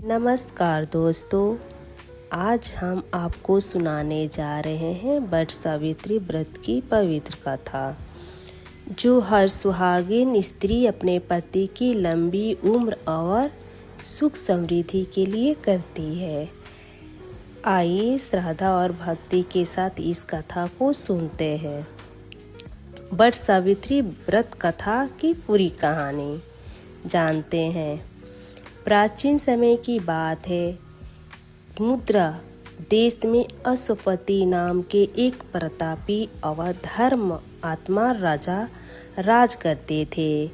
नमस्कार दोस्तों, आज हम आपको सुनाने जा रहे हैं वट सावित्री व्रत की पवित्र कथा, जो हर सुहागिन स्त्री अपने पति की लंबी उम्र और सुख समृद्धि के लिए करती है। आइए श्रद्धा और भक्ति के साथ इस कथा को सुनते हैं। वट सावित्री व्रत कथा की पूरी कहानी जानते हैं। प्राचीन समय की बात है। मुद्रा देश में अश्वपति नाम के एक प्रतापी और धर्म आत्मा राजा राज करते थे।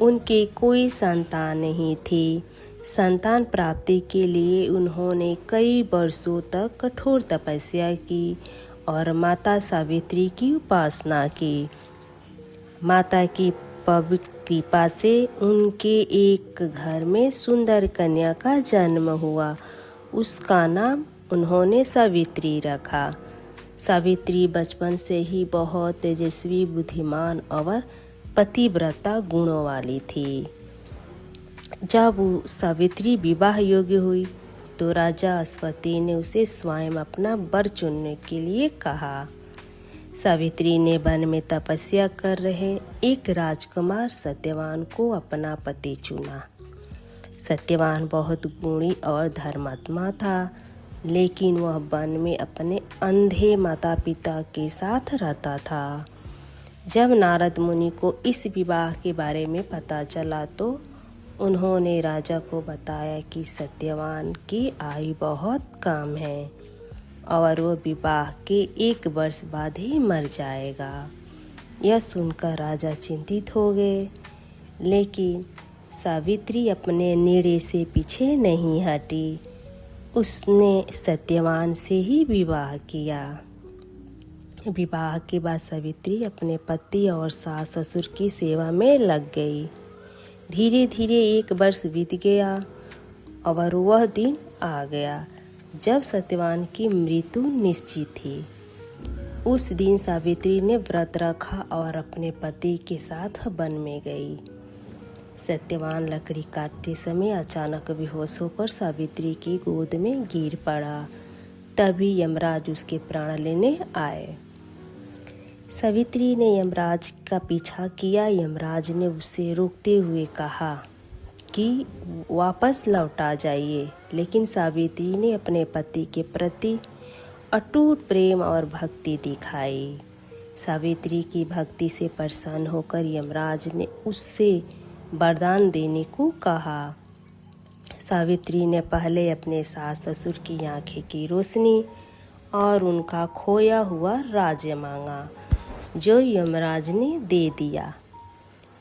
उनके कोई संतान नहीं थी। संतान प्राप्ति के लिए उन्होंने कई वर्षों तक कठोर तपस्या की और माता सावित्री की उपासना की। माता की पवित्र कृपा से उनके एक घर में सुंदर कन्या का जन्म हुआ। उसका नाम उन्होंने सावित्री रखा। सावित्री बचपन से ही बहुत तेजस्वी, बुद्धिमान और पतिव्रता गुणों वाली थी। जब सावित्री विवाह योग्य हुई तो राजा अश्वपति ने उसे स्वयं अपना वर चुनने के लिए कहा। सावित्री ने वन में तपस्या कर रहे एक राजकुमार सत्यवान को अपना पति चुना। सत्यवान बहुत गुणी और धर्मात्मा था, लेकिन वह वन में अपने अंधे माता पिता के साथ रहता था। जब नारद मुनि को इस विवाह के बारे में पता चला तो उन्होंने राजा को बताया कि सत्यवान की आयु बहुत कम है और वह विवाह के 1 वर्ष बाद ही मर जाएगा। यह सुनकर राजा चिंतित हो गए, लेकिन सावित्री अपने निर्णय से पीछे नहीं हटी। उसने सत्यवान से ही विवाह किया। विवाह के बाद सावित्री अपने पति और सास ससुर की सेवा में लग गई। धीरे धीरे 1 वर्ष बीत गया और वह दिन आ गया जब सत्यवान की मृत्यु निश्चित थी। उस दिन सावित्री ने व्रत रखा और अपने पति के साथ वन में गई। सत्यवान लकड़ी काटते समय अचानक बेहोश होकर सावित्री की गोद में गिर पड़ा। तभी यमराज उसके प्राण लेने आए। सावित्री ने यमराज का पीछा किया। यमराज ने उसे रोकते हुए कहा कि वापस लौटा जाइए, लेकिन सावित्री ने अपने पति के प्रति अटूट प्रेम और भक्ति दिखाई। सावित्री की भक्ति से प्रसन्न होकर यमराज ने उससे वरदान देने को कहा। सावित्री ने पहले अपने सास ससुर की आंखें की रोशनी और उनका खोया हुआ राज्य मांगा, जो यमराज ने दे दिया।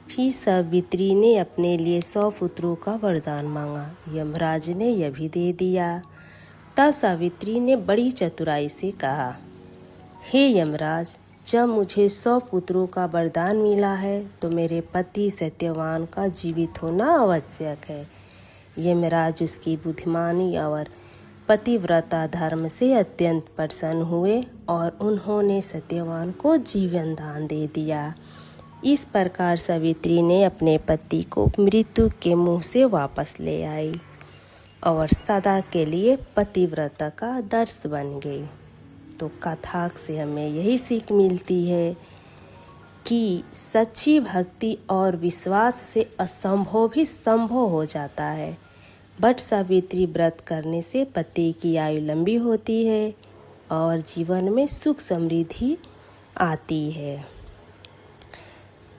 फिर सावित्री ने अपने लिए 100 पुत्रों का वरदान मांगा। यमराज ने यह भी दे दिया। तब सावित्री ने बड़ी चतुराई से कहा, हे यमराज, जब मुझे 100 पुत्रों का वरदान मिला है तो मेरे पति सत्यवान का जीवित होना आवश्यक है। यमराज उसकी बुद्धिमानी और पतिव्रता धर्म से अत्यंत प्रसन्न हुए और उन्होंने सत्यवान को जीवन दान दे दिया। इस प्रकार सावित्री ने अपने पति को मृत्यु के मुंह से वापस ले आई और सदा के लिए पतिव्रता का आदर्श बन गई। तो कथा से हमें यही सीख मिलती है कि सच्ची भक्ति और विश्वास से असंभव भी संभव हो जाता है। वट सावित्री व्रत करने से पति की आयु लंबी होती है और जीवन में सुख समृद्धि आती है।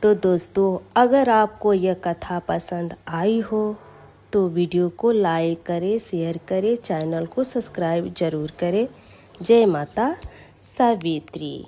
तो दोस्तों, अगर आपको यह कथा पसंद आई हो तो वीडियो को लाइक करें, शेयर करें, चैनल को सब्सक्राइब जरूर करें। जय माता सावित्री।